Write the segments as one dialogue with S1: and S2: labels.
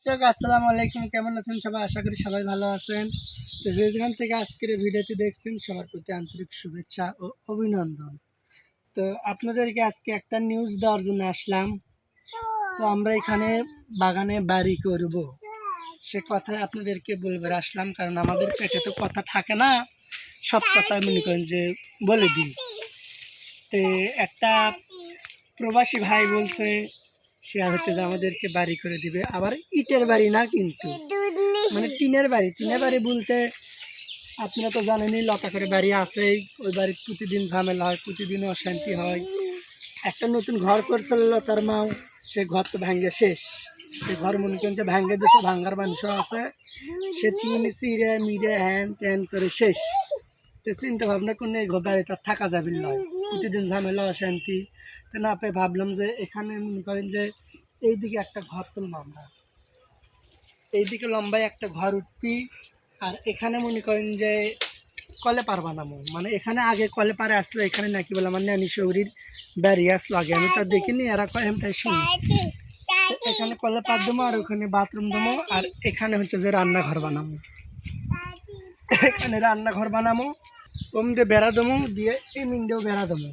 S1: দর্শক আসসালামু আলাইকুম, কেমন আছেন সবাই? আশা করি সবাই ভালো আছেন। তো যে যেখান থেকে আজকের ভিডিওটি দেখছেন সবার প্রতি আন্তরিক শুভেচ্ছা ও অভিনন্দন। তো আপনাদেরকে আজকে একটা নিউজ দেওয়ার জন্য আসলাম। তো আমরা এখানে বাগানে বাড়ি করব, সে কথাই আপনাদেরকে বলবার আসলাম, কারণ আমাদের পেটে তো কথা থাকে না, সব কথা মনে করেন যে বলে দিই। তো একটা প্রবাসী ভাই বলছে সে হচ্ছে যে আমাদেরকে বাড়ি করে দিবে, আবার ইটের বাড়ি না কিন্তু, মানে টিনের বাড়ি বলতে আপনারা তো জানেনই, লতা করে বাড়ি আছেই, ওই বাড়ির প্রতিদিন ঝামেলা হয়, প্রতিদিন অশান্তি হয়। একটা নতুন ঘর করছিল লতার মাও, সে ঘর তো ভেঙে শেষ। সে ঘর মনে করেন যে ভেঙে দিয়েছে, ভাঙ্গার মানুষও আছে, সে তিন চিড়ে মিড়ে হ্যান ত্যান করে শেষ। তো চিন্তা ভাবনা করলে এই ঘর বাড়িতে আর থাকা যাবে নয়, প্রতিদিন ঝামেলা অশান্তি। তো না পেয়ে ভাবলাম যে এখানে মনে করেন যে এইদিকে একটা ঘর তুলবো আমরা, এইদিকে লম্বায় একটা ঘর উঠবি, আর এখানে মনে করেন যে কলে পার বানাবো। মানে এখানে আগে কলে পারে আসলো, এখানে নাকি বলে আমার নানি শৌরির বাড়ি আসলো আগে, আমি তো দেখিনি, এরা কয় আমি তাই শুনি। এখানে কলে পার দেবো, আর ওখানে বাথরুম দেবো, আর এখানে হচ্ছে যে রান্নাঘর বানাবো। এখানে রান্নাঘর বানাবো, ওম দিয়ে বেড়া দেবো, দিয়ে এমিন দিয়েও বেড়া দেবো,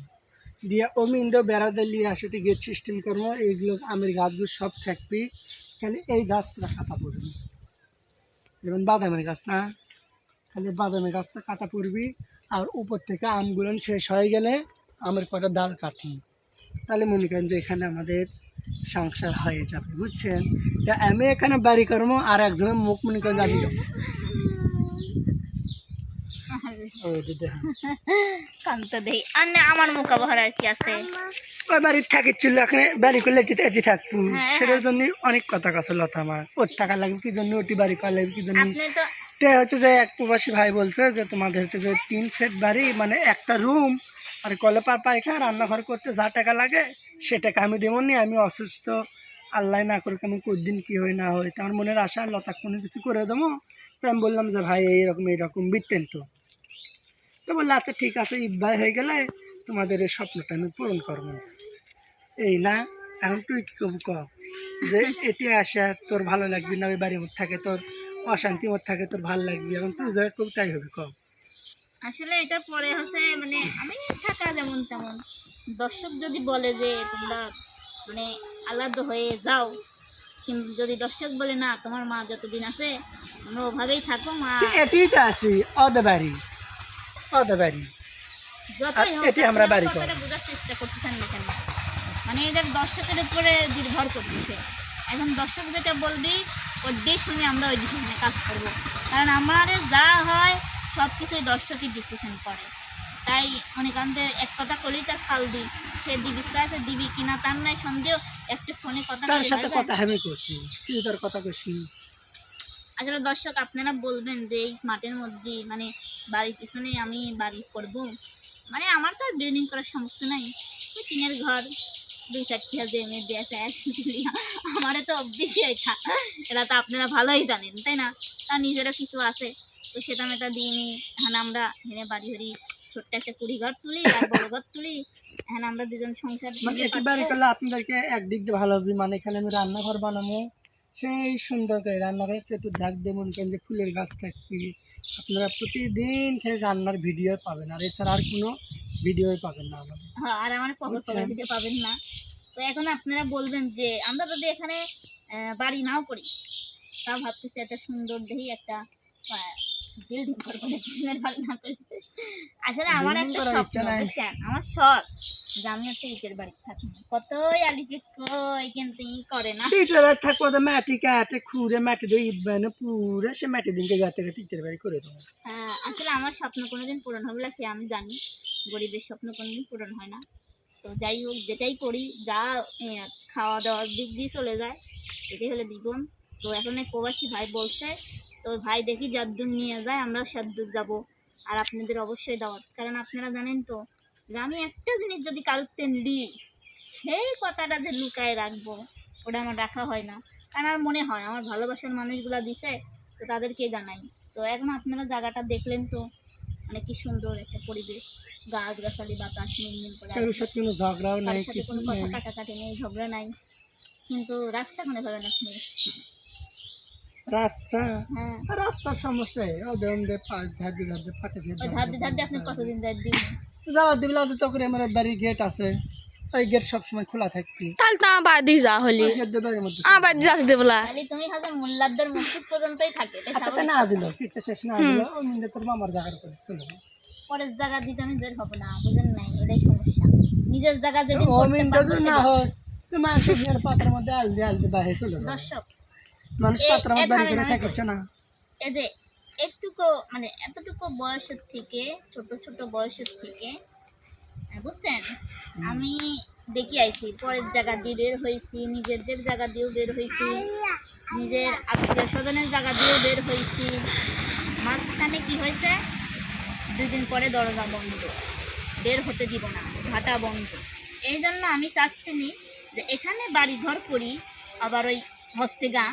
S1: দিয়ে অমিন দিয়েও বেড়া দিয়ে আসলে গেট সিস্টেম করবো। এইগুলো আমের গাছগুলো সব থাকবি, খালি এই গাছটা কাটা পড়বি, যেমন বাদামের গাছ না, খালি বাদামের গাছটা কাটা পড়বি। আর উপর থেকে আমগুলো শেষ হয়ে গেলে আমের কটা ডাল কাটবি, তাহলে মনে করেন যে এখানে আমাদের সংসার হয়ে যাবে, বুঝছেন? তা আমি এখানে বাড়ি করবো, আর একজনের মুখ মনে করেন যাবি
S2: আমার মুখাবহার আর কি আছে,
S1: ওই বাড়ির থাকিছিল, এখানে বাড়ি করলে এটি থাকবো, সেটার জন্য অনেক কথা কাছে লতা আমার, ওর টাকা লাগবে কি জন্য, ওটি বাড়ি করা লাগবে কি জন্য। তো হচ্ছে যে এক প্রবাসী ভাই বলছে যে তোমাদের হচ্ছে যে 3 সেট বাড়ি, মানে একটা রুম আর কলেপার পায়খানা রান্নাঘর করতে যা টাকা লাগে সে টাকা আমি দেবো নি, আমি অসুস্থ, আল্লাহ না করুক আমি কোনদিন কী হয় না হয়, তো আমার মনের আশা লতা কোনো কিছু করে দেবো। তো আমি বললাম যে ভাই এইরকম বিতেন তো। তো বললো আচ্ছা ঠিক আছে, ঈদ ভাই হয়ে গেলে তোমাদের এই স্বপ্নটা আমি পূরণ করবো। এই না, এখন তুই কী করবো ক, যে এটি আসে তোর ভালো লাগবে না, ওই বাড়ির মধ্যে থাকে তোর অশান্তি মধ্যে থাকে তোর ভালো লাগবে, এখন তুই যা করবি তাই হবে ক।
S2: আসলে এটা পরে হচ্ছে মানে আমি থাকা যেমন তেমন, দর্শক যদি বলে যে তোমরা মানে আলাদা হয়ে যাও, কিন্তু যদি দর্শক বলে না তোমার মা যতদিন আছে আমরা ওভাবেই থাকো মা,
S1: এটিই তো আছি অদে বাড়ি
S2: যতই হোক
S1: এটি আমরা বাড়ি করি।
S2: কথাটা বোঝার চেষ্টা করতেছেন না কেন? মানে এদের দর্শকের উপরে নির্ভর করতেছে। এখন দর্শক যেটা বলবি ওর দিয়ে শুনে আমরা ওই ডিসিশনে কাজ করবো, কারণ আমাদের যা হয় সব কিছুই দর্শকই ডিসিশন করে। তাই অনেকান্তে এক কথা করলেই তার ফাল দিই, সে দিবি চাইছে দিবি কিনা তার নাই সন্দেহ, একটা ফোনে কথা
S1: তার সাথে কথা আমি করছি, তুই তোর কথা কইছিস।
S2: আসলে দর্শক আপনারা বলবেন যে এই মাঠের মধ্যে মানে বাড়ির পিছনে আমি বাড়ি করব, মানে আমার তো বিল্ডিং করার সামর্থ্য নাই, ওই টিনের ঘর 2-4টা জেমে দিয়েছে আমারও তো অভ্যেসই এটা, এটা তো আপনারা ভালোই জানেন তাই না? তার নিজেরও কিছু আছে, তো সেটা মেটা দিইনি। এখন আমরা এখানে বাড়ি হরি ছোট্ট একটা কুড়ি ঘর তুলি আর বড় ঘর তুলি, এখন আমরা দুজন সংসার
S1: মানে এটি বাড়ি করলে আপনাদেরকে একদিক দিয়ে ভালো হবে, মানে এখানে আমি রান্নাঘর বানাবো, সেই সুন্দর করে রান্নাঘর একটু ঢাক দিয়ে মনে করেন যে ফুলের গাছ থাকবে, আপনারা প্রতিদিন খেলে রান্নার ভিডিও পাবেন, আর এছাড়া আর কোনো ভিডিওই পাবেন না আমাদের।
S2: হ্যাঁ, আর আমার পকেট ভিডিও পাবেন না। তো এখন আপনারা বলবেন যে আমরা যদি এখানে বাড়ি নাও করি, তাও ভাবতেছি একটা সুন্দর দেখি একটা বিল্ডিং করবো, টিনের বাড়ি না করি। আসলে আমার একটা স্বপ্ন বুঝছেন, আমার শখ যে আমি একটা ইটের বাড়ি থাকি, কতই আলিপি কই কিন্তু ই করে না।
S1: ইটের বাড়ি থাকবো তো মাটি কাটে খুঁড়ে মাটি দিয়ে ইট বানে পুরে সে মাটি দিনকে গাতে গাতে ইটের বাড়ি করে দেবো।
S2: হ্যাঁ, আসলে আমার স্বপ্ন কোনোদিন পূরণ হবে না সে আমি জানি, গরিবের স্বপ্ন কোনোদিন পূরণ হয় না। তো যাই হোক যেটাই করি যা খাওয়া দাওয়ার দিক দিয়ে চলে যায়, এটাই হলো জীবন। তো এখন এক প্রবাসী ভাই বলছে, তো ভাই দেখি যদ্দূর নিয়ে যায় আমরা সেদ্দূর যাব। আর আপনাদের অবশ্যই দাওয়াত, কারণ আপনারা জানেন তো যে আমি একটা জিনিস যদি কারুতে নিই সেই কথাটা যে লুকায় রাখবো ওটা আমার রাখা হয় না, কারণ আমার মনে হয় আমার ভালোবাসার মানুষগুলো দিছে তো তাদেরকে জানাই। তো এখন আপনারা জায়গাটা দেখলেন তো, মানে কি সুন্দর একটা পরিবেশ, গাছ গাছালি বাতাস মিনমিন করে,
S1: কারোর সাথে কোনো ঝগড়াও নাই,
S2: কোনো কথা কাটাকাটি নেই, ঝগড়া নাই, কিন্তু রাস্তা মনে করেন আপনি
S1: রাস্তা
S2: হ্যাঁ
S1: রাস্তার সমস্যা ওদের আমাদের ধার দিয়ে পাটে
S2: ওই ধার দিয়ে আপনি কতদিন যাই দিন
S1: যাওয়ার দিবলা তো করে আমার বাড়ি গেট আছে ওই গেট সবসময় খোলা থাকবে
S3: তাহলে তো আমার বাড়ি যা হলি
S1: গেট দিয়ে বাড়ির মধ্যে
S3: আমার বাড়ি যাতে দেবলা
S2: খালি তুমি হাজার মোল্লাদের মসজিদ পর্যন্তই থাকে এটা
S1: আচ্ছা তাই না দিল কিচ্ছু শেষ না দিল ওই মিনিটে তোর মামার জায়গার করে চলে যাবে
S2: পরের জায়গা দিতে আমি বের হবো না বুঝেন নাই এটাই সমস্যা নিজের জায়গা যেদিন
S1: ও
S2: করতে
S1: মিনিটে
S2: পারবো
S1: যদি না
S2: সেদিন।
S1: হোস তুই মানুষের পাত্রের মধ্যে আলদি বাইরে চলে যাবে
S2: দর্শক
S1: মানুষ পাত্রের মধ্যে বাড়ি করে
S2: থামেন,
S1: থাকছে না
S2: এই যে একটুকু মানে এতটুকু বয়সের থেকে ছোট ছোট বয়সের থেকে বুঝছেন আমি দেখি আইছি পরের জায়গা দিয়ে বের হয়েছি নিজেদের জায়গা দিয়েও বের হয়েছি নিজের আত্মীয় স্বজনের জায়গা দিয়েও বের হয়েছি মাঝখানে কি হয়েছে 2 দিন পরে দরজা বন্ধ বের হতে দিব না ভাটা বন্ধ এই জন্য আমি চাচ্ছি নি যে এখানে বাড়ি ঘর করি আবার ওই হচ্ছে গা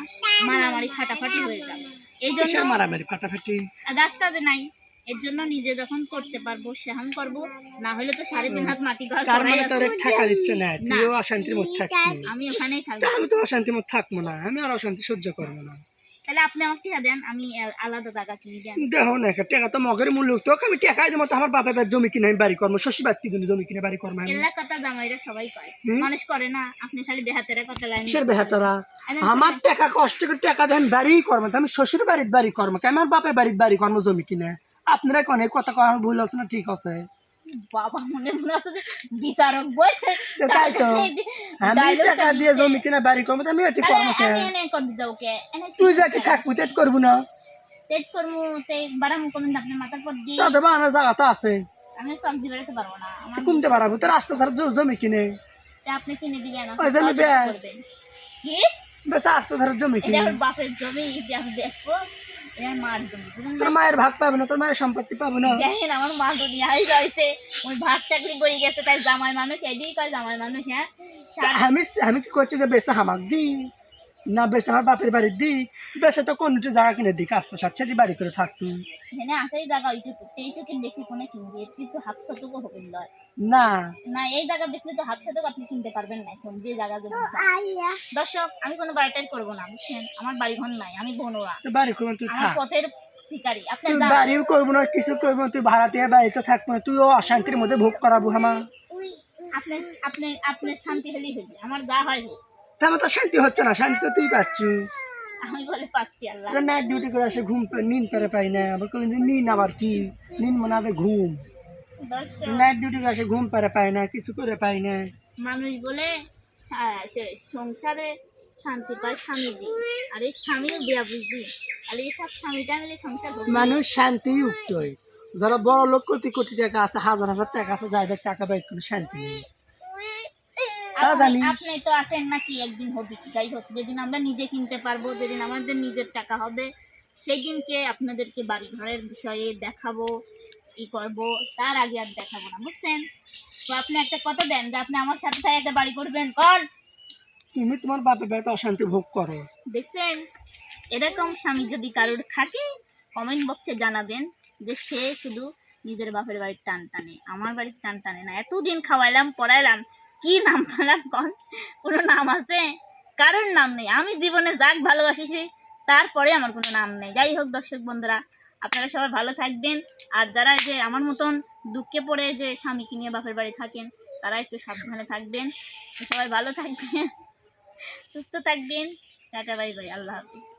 S2: মারামারি ফাটাফাটি হয়ে যাবে এই জন্য
S1: কিসের মারামারি ফাটাফাটি
S2: রাস্তাতে নাই এর জন্য নিজে যখন করতে পারবো সেহান করবো না হলে তো 3.5 হাত মাটি ঘর
S1: তার
S2: করাই
S1: মানে তোর
S2: আছে।
S1: থাকার ইচ্ছে নাই তুইও অশান্তির মধ্যে থাকবি
S2: আমি ওখানেই থাকবো
S1: আমি তো অশান্তির মধ্যে থাকবো না আমি আর অশান্তি সহ্য করবো না
S2: তাহলে আপনি আমাকে টিকা দেন আমি আলাদা জায়গা কিনে দেন
S1: দেখো না টাকা তো মগের মূল্য তোকে আমি টাকাই দেবো তো আমার বাপের বাড়ি জমি কিনে আমি বাড়ি কর্ম শশীবাদ কি জন্য জমি কিনে বাড়ি কর্ম আমি
S2: এলাকাটা জামাইরা সবাই কয় মানুষ করে না আপনি খালি বেহাতের কথা লাইন
S1: কিসের বেহাটারা আমার টাকা কষ্ট করে টাকা দেন বাড়ি কর্ম আমি শ্বশুর বাড়ির বাড়ি কর্ম আমার বাপের বাড়ির বাড়ি কর্ম জমি কিনে আপনারা কনে কথা কয় আমার ভুল আছে না ঠিক আছে
S2: বাবা মনে মনে হচ্ছে যে বিচারক বসে
S1: তো তাই তো আমি টাকা দিয়ে জমি কিনে বাড়ি কর্ম আমি এটি কর্ম কে
S2: আমি এনে করে দিতে ওকে এনে
S1: তুই যা কি থাকবি তেট করবো না
S2: তেজ করবো তে বারাম কমেন আপনার মাথার পর দিয়ে
S1: তাদের বানানোর জায়গা তো আছে
S2: আমি সব দিয়ে বেরোতে পারবো না আমার
S1: তুই কমতে পারবো তো রাস্তা ছাড়া জমি কিনে
S2: তে আপনি কিনে দিবেন
S1: ওই যে আমি ব্যাস।
S2: করবেন কি
S1: বেশ রাস্তা ধারে জমি
S2: এটা
S1: কিনে
S2: আমার বাপের জমি এটা আমি দেখবো এটা মার জমি বুঝলেন
S1: তোর মায়ের ভাগ পাবে না তোর মায়ের সম্পত্তি পাবে না
S2: দেখেন আমার মা দুনিয়ায় রয়েছে ওই ভাত চাকরি করে গেছে তাই জামাই মানুষ এদিকে কয় জামাই মানুষ হ্যাঁ
S1: আমি আমি কি করছি যে বেশি হামাক দি না বেশি আমার বাপের বাড়ির দি বেশি তো কোন জায়গা কিনে দিক আস্তে সাথে বাড়ি করে থাকতু
S2: এখানে আসাই জায়গা এইটুকু বেশি কোনো কিনবে এর কিন্তু হাফ শতকও হবে লয়
S1: না
S2: না এই জায়গা বেশি তো হাফ শতক আপনি কিনতে পারবেন না এখন যে জায়গা জমি দর্শক আমি কোনো বাড়িটাই করবো না বুঝছেন আমার বাড়ি ঘর নাই আমি বোনরা
S1: তুই বাড়ি করবো তুই
S2: আমার
S1: থাক
S2: পথের ভিখারি আপনি
S1: তুই বাড়িও করবো না কিছু করবো না তুই ভাড়াটিয়া বাড়িতে থাকবো না তুইও অশান্তির মধ্যে ভোগ করাবো আমার
S2: আপনি আপনি আপনার শান্তি হলেই হয়েছে আমার যা হয় হোক
S1: তেমন তো শান্তি হচ্ছে না শান্তি তো তুই পাচ্ছি
S2: আমি বলে পাচ্ছি আল্লাহ
S1: নাইট ডিউটি করে আসে ঘুম নিন পেরে পাই না আবার কোন নিন আবার কি নিন মনে হয় ঘুম
S2: দর্শক
S1: নাইট ডিউটি করে আসে ঘুম পেরে পাই না কিছু করে পাই না
S2: মানুষ বলে সংসারে শান্তি পায় স্বামী দিয়ে আর এই স্বামীও দেয়া বুঝবি আর এইসব স্বামীটা মিলে সংসার হবে
S1: মানুষ শান্তি উঠতই যারা বড় লোক কোটি কোটি টাকা আছে হাজার হাজার টাকা আছে যাদের টাকা বাইক কোনো শান্তি নেই জানি
S2: আপনি তো আছেন নাকি একদিন হবে যাই হোক যেদিন আমরা নিজে কিনতে পারবো যেদিন আমাদের নিজের টাকা হবে সেই দিনকে আপনাদেরকে বাড়ি ঘরের বিষয়ে দেখাবো ই করবো তার আগে আর দেখাবো না বুঝছেন তো আপনি একটা কথা দেন যে আপনি আমার সাথে সাথে একটা বাড়ি করবেন কর
S1: তুমি তোমার বাপের বাড়িতে অশান্তি ভোগ করো
S2: দেখছেন এরকম স্বামী যদি কারোর থাকে কমেন্ট বক্সে জানাবেন যে সে শুধু নিজের বাপের বাড়ির টান টানে আমার বাড়ির টান টানে না এতদিন খাওয়াইলাম পড়াইলাম কি নাম পেলাম কন কোনো নাম আছে কারোর নাম নেই আমি জীবনে যাক ভালোবাসিছি তারপরে আমার কোনো নাম নেই যাই হোক দর্শক বন্ধুরা আপনারা সবাই ভালো থাকবেন আর যারা যে আমার মতন দুঃখে পড়ে যে স্বামীকে নিয়ে বাপের বাড়ি থাকেন তারা একটু সাবধানে থাকবেন সবাই ভালো থাকবেন সুস্থ থাকবেন টাটা বাই বাই আল্লাহ হাফিজ